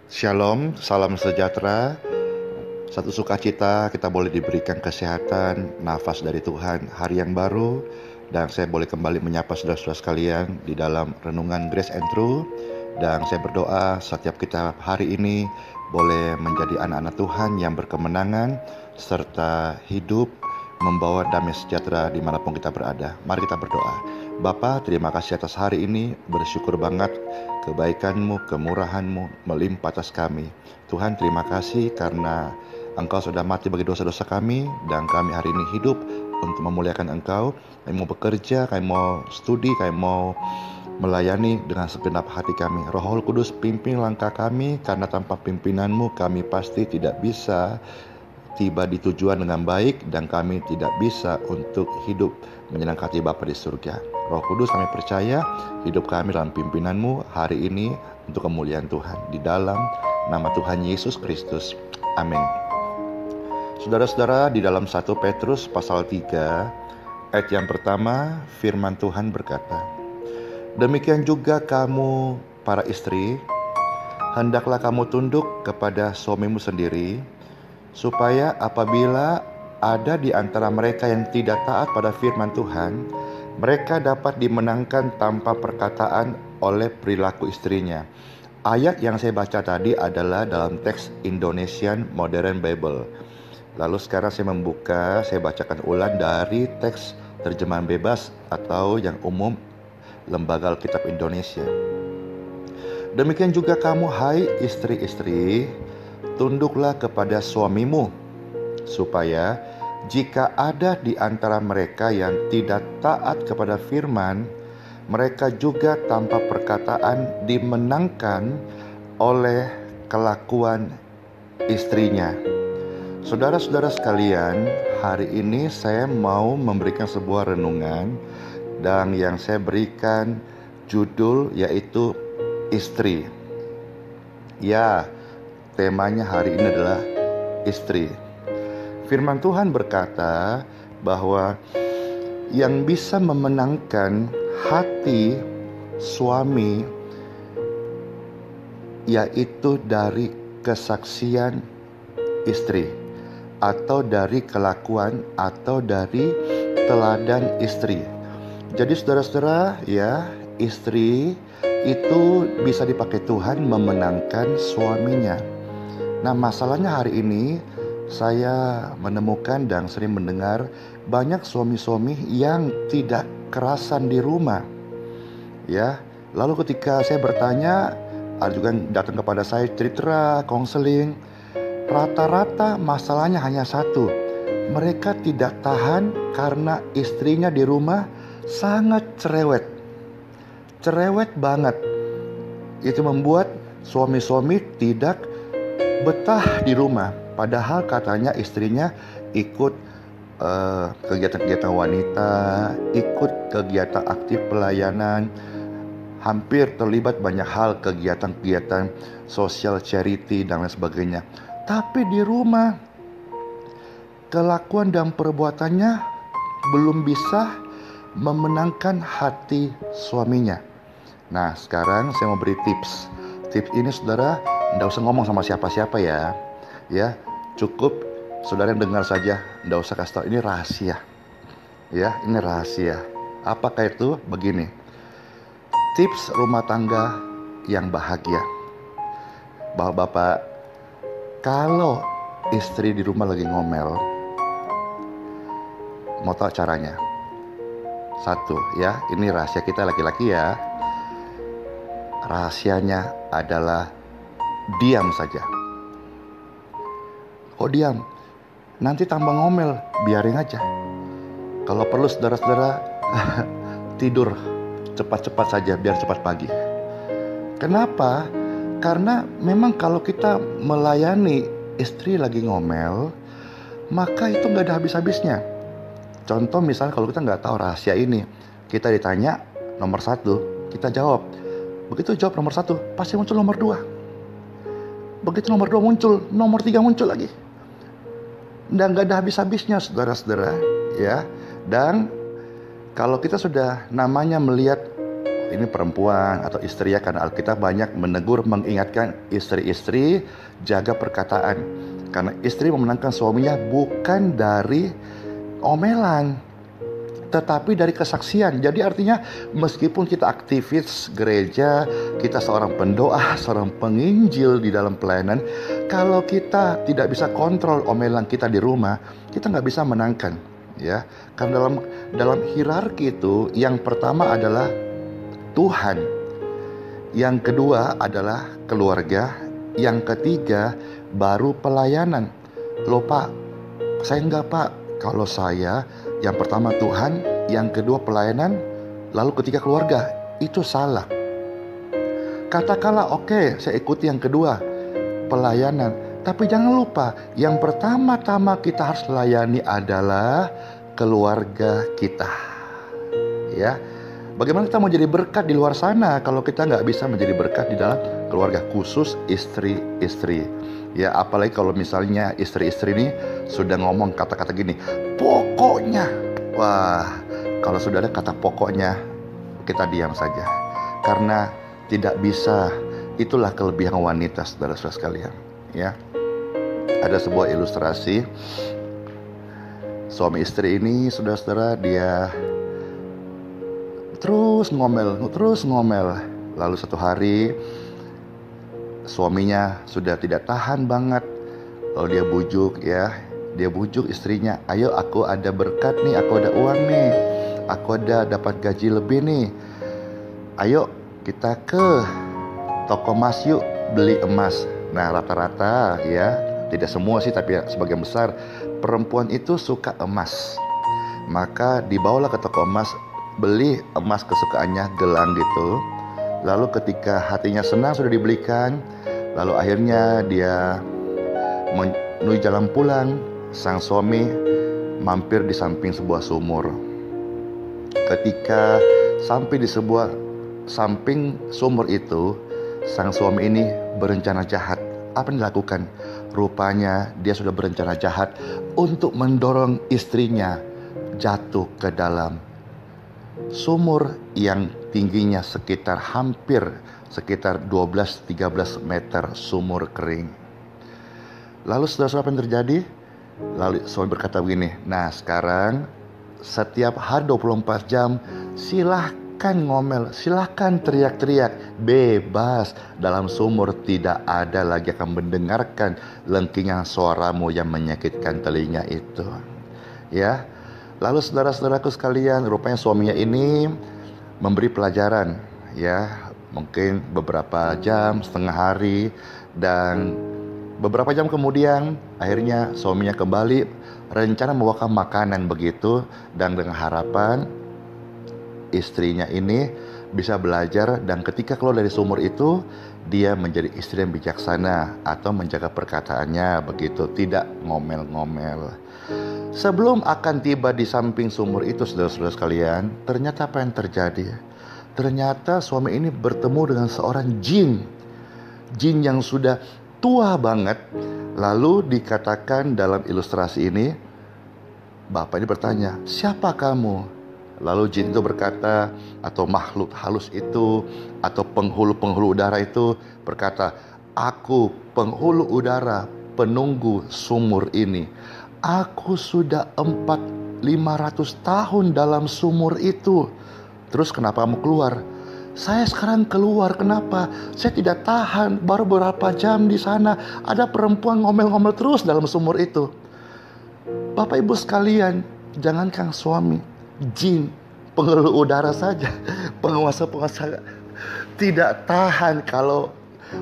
Shalom, salam sejahtera. Satu sukacita kita boleh diberikan kesehatan, nafas dari Tuhan, hari yang baru. Dan saya boleh kembali menyapa saudara-saudara sekalian di dalam renungan Grace and Truth. Dan saya berdoa setiap kita hari ini boleh menjadi anak-anak Tuhan yang berkemenangan, serta hidup membawa damai sejahtera dimanapun kita berada. Mari kita berdoa. Bapa, terima kasih atas hari ini, bersyukur banget kebaikan-Mu, kemurahan-Mu melimpah atas kami. Tuhan, terima kasih karena Engkau sudah mati bagi dosa-dosa kami, dan kami hari ini hidup untuk memuliakan Engkau. Kami mau bekerja, kami mau studi, kami mau melayani dengan segenap hati kami. Roh Kudus, pimpin langkah kami, karena tanpa pimpinan-Mu kami pasti tidak bisa tiba di tujuan dengan baik, dan kami tidak bisa untuk hidup menyenangkan hati Bapa di surga. Roh Kudus, kami percaya hidup kami dalam pimpinan-Mu hari ini untuk kemuliaan Tuhan. Di dalam nama Tuhan Yesus Kristus. Amin. Saudara-saudara, di dalam 1 Petrus pasal 3 ayat yang pertama, firman Tuhan berkata, "Demikian juga kamu para istri, hendaklah kamu tunduk kepada suamimu sendiri, supaya apabila ada di antara mereka yang tidak taat pada firman Tuhan, mereka dapat dimenangkan tanpa perkataan oleh perilaku istrinya." Ayat yang saya baca tadi adalah dalam teks Indonesian Modern Bible. Lalu sekarang saya membuka, saya bacakan ulang dari teks terjemahan bebas atau yang umum Lembaga Alkitab Indonesia. "Demikian juga kamu, hai istri-istri, tunduklah kepada suamimu, supaya jika ada di antara mereka yang tidak taat kepada firman, mereka juga tanpa perkataan dimenangkan oleh kelakuan istrinya." Saudara-saudara sekalian, hari ini saya mau memberikan sebuah renungan, dan yang saya berikan judul yaitu istri. Ya, temanya hari ini adalah istri. Firman Tuhan berkata bahwa yang bisa memenangkan hati suami yaitu dari kesaksian istri, atau dari kelakuan, atau dari teladan istri. Jadi saudara-saudara, ya, istri itu bisa dipakai Tuhan memenangkan suaminya. Nah, masalahnya hari ini saya menemukan dan sering mendengar banyak suami-suami yang tidak kerasan di rumah. Ya, lalu ketika saya bertanya, ada juga yang datang kepada saya cerita, konseling. Rata-rata masalahnya hanya satu. Mereka tidak tahan karena istrinya di rumah sangat cerewet. Cerewet banget. Itu membuat suami-suami tidak betah di rumah. Padahal katanya istrinya ikut kegiatan-kegiatan wanita, ikut kegiatan aktif pelayanan, hampir terlibat banyak hal, kegiatan-kegiatan sosial, charity, dan lain sebagainya. Tapi di rumah, kelakuan dan perbuatannya belum bisa memenangkan hati suaminya. Nah, sekarang saya mau beri tips. Tips ini saudara, tidak usah ngomong sama siapa-siapa ya. Ya, cukup saudara yang dengar saja, tidak usah kasih tahu, ini rahasia. Ya, ini rahasia. Apakah itu? Begini. Tips rumah tangga yang bahagia. Bapak, kalau istri di rumah lagi ngomel, mau tahu caranya? Satu, ya, ini rahasia kita laki-laki ya. Rahasianya adalah diam saja. Kok diam? Nanti tambah ngomel, biarin aja. Kalau perlu saudara-saudara tidur cepat-cepat saja biar cepat pagi. Kenapa? Karena memang kalau kita melayani istri lagi ngomel, maka itu gak ada habis-habisnya. Contoh misalnya kalau kita gak tahu rahasia ini, kita ditanya nomor 1, kita jawab. Begitu jawab nomor 1, pasti muncul nomor 2. Begitu nomor 2 muncul, nomor 3 muncul lagi. Dan gak ada habis-habisnya saudara-saudara, ya. Dan kalau kita sudah namanya melihat ini perempuan atau istri ya, karena Alkitab banyak menegur, mengingatkan istri-istri jaga perkataan. Karena istri memenangkan suaminya bukan dari omelan, tetapi dari kesaksian. Jadi artinya meskipun kita aktivis gereja, kita seorang pendoa, seorang penginjil di dalam pelayanan, kalau kita tidak bisa kontrol omelan kita di rumah, kita nggak bisa menangkan, ya. Karena dalam hierarki itu, yang pertama adalah Tuhan, yang kedua adalah keluarga, yang ketiga baru pelayanan. Loh Pak, saya enggak Pak. Kalau saya yang pertama Tuhan, yang kedua pelayanan, lalu ketiga keluarga. Itu salah. Katakanlah oke, saya ikuti yang kedua, pelayanan. Tapi jangan lupa, yang pertama-tama kita harus layani adalah keluarga kita. Ya, bagaimana kita mau jadi berkat di luar sana kalau kita nggak bisa menjadi berkat di dalam keluarga, khusus istri-istri. Ya, apalagi kalau misalnya istri-istri ini sudah ngomong kata-kata gini, pokoknya. Wah, kalau sudah ada kata pokoknya, kita diam saja. Karena tidak bisa, itulah kelebihan wanita, saudara-saudara sekalian. Ya, ada sebuah ilustrasi. Suami istri ini, saudara-saudara, dia terus ngomel. Lalu satu hari suaminya sudah tidak tahan banget. Lalu dia bujuk istrinya, ayo aku ada berkat nih, aku ada uang nih, aku ada dapat gaji lebih nih. Ayo kita ke toko emas yuk, beli emas. Nah rata-rata ya, tidak semua sih tapi sebagian besar perempuan itu suka emas. Maka dibawalah ke toko emas, beli emas kesukaannya, gelang gitu. Lalu ketika hatinya senang sudah dibelikan, lalu akhirnya dia menuju jalan pulang. Sang suami mampir di samping sebuah sumur. Ketika sampai di sebuah samping sumur itu, sang suami ini berencana jahat. Apa yang dilakukan? Rupanya dia sudah berencana jahat untuk mendorong istrinya jatuh ke dalam sumur yang tingginya sekitar 12-13 meter, sumur kering. Lalu saudara-saudara, apa yang terjadi? Lalu suami berkata begini, nah sekarang setiap hari 24 jam silahkan ngomel, silahkan teriak-teriak, bebas. Dalam sumur tidak ada lagi akan mendengarkan lengkingan suaramu yang menyakitkan telinga itu. Ya. Lalu saudara-saudaraku sekalian, rupanya suaminya ini memberi pelajaran, ya, mungkin beberapa jam, setengah hari, dan beberapa jam kemudian akhirnya suaminya kembali, rencana membawakan makanan begitu, dan dengan harapan istrinya ini bisa belajar, dan ketika keluar dari sumur itu dia menjadi istri yang bijaksana atau menjaga perkataannya begitu, tidak ngomel-ngomel. Sebelum akan tiba di samping sumur itu, saudara-saudara sekalian, ternyata apa yang terjadi? Ternyata suami ini bertemu dengan seorang jin yang sudah tua banget. Lalu dikatakan dalam ilustrasi ini, bapak ini bertanya, siapa kamu? Lalu jin itu berkata, atau makhluk halus itu, atau penghulu udara itu berkata, aku penghulu udara, penunggu sumur ini. Aku sudah 500 tahun dalam sumur itu. Terus kenapa kamu keluar? Saya sekarang keluar, kenapa? Saya tidak tahan, baru beberapa jam di sana. Ada perempuan ngomel-ngomel terus dalam sumur itu. Bapak ibu sekalian, jangankan suami, jin, penghulu udara saja, penguasa-penguasa tidak tahan kalau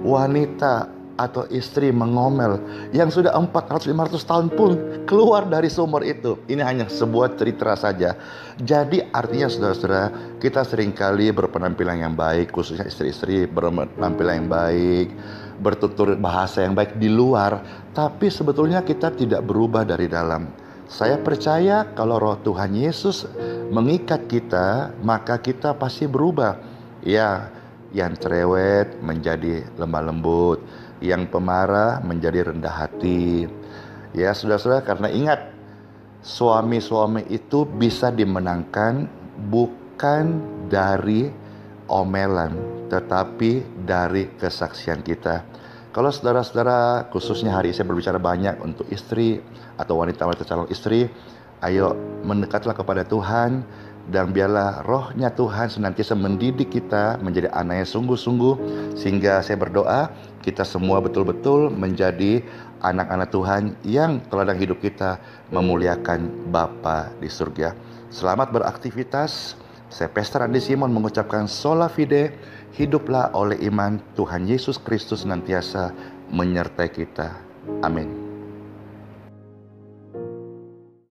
wanita atau istri mengomel yang sudah 400-500 tahun pun keluar dari sumur itu. Ini hanya sebuah cerita saja. Jadi artinya saudara-saudara, kita seringkali berpenampilan yang baik, khususnya istri-istri berpenampilan yang baik, bertutur bahasa yang baik di luar, tapi sebetulnya kita tidak berubah dari dalam. Saya percaya kalau roh Tuhan Yesus mengikat kita, maka kita pasti berubah. Ya, yang cerewet menjadi lemah lembut, yang pemarah menjadi rendah hati. Ya, saudara-saudara, karena ingat, suami-suami itu bisa dimenangkan bukan dari omelan, tetapi dari kesaksian kita. Kalau saudara-saudara, khususnya hari ini saya berbicara banyak untuk istri atau wanita-wanita calon istri, ayo mendekatlah kepada Tuhan, dan biarlah rohnya Tuhan senantiasa mendidik kita menjadi anak yang sungguh-sungguh, sehingga saya berdoa kita semua betul-betul menjadi anak-anak Tuhan yang teladan hidup kita memuliakan Bapa di surga. Selamat beraktivitas. Saya Pastor Andi Simon mengucapkan sola fide, hiduplah oleh iman, Tuhan Yesus Kristus senantiasa menyertai kita. Amin.